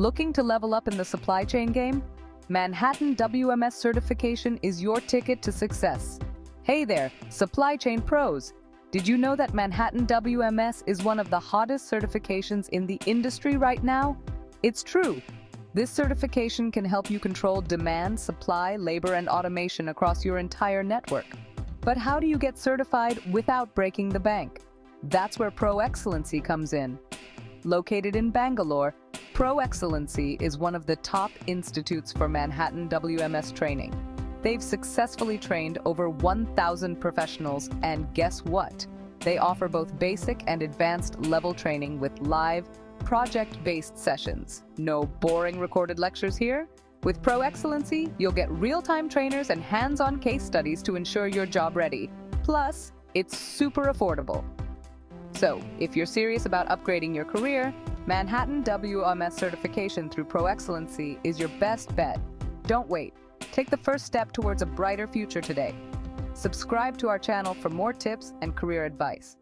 Looking to level up in the supply chain game? Manhattan WMS Certification is your ticket to success. Hey there, supply chain pros! Did you know that Manhattan WMS is one of the hottest certifications in the industry right now? It's true. This certification can help you control demand, supply, labor, and automation across your entire network. But how do you get certified without breaking the bank? That's where Proexcellency comes in. Located in Bangalore, Proexcellency is one of the top institutes for Manhattan WMS training. They've successfully trained over 1,000 professionals, and guess what? They offer both basic and advanced level training with live, project-based sessions. No boring recorded lectures here. With Proexcellency, you'll get real-time trainers and hands-on case studies to ensure you're job ready. Plus, it's super affordable. So, if you're serious about upgrading your career, Manhattan WMS certification through Proexcellency is your best bet. Don't wait. Take the first step towards a brighter future today. Subscribe to our channel for more tips and career advice.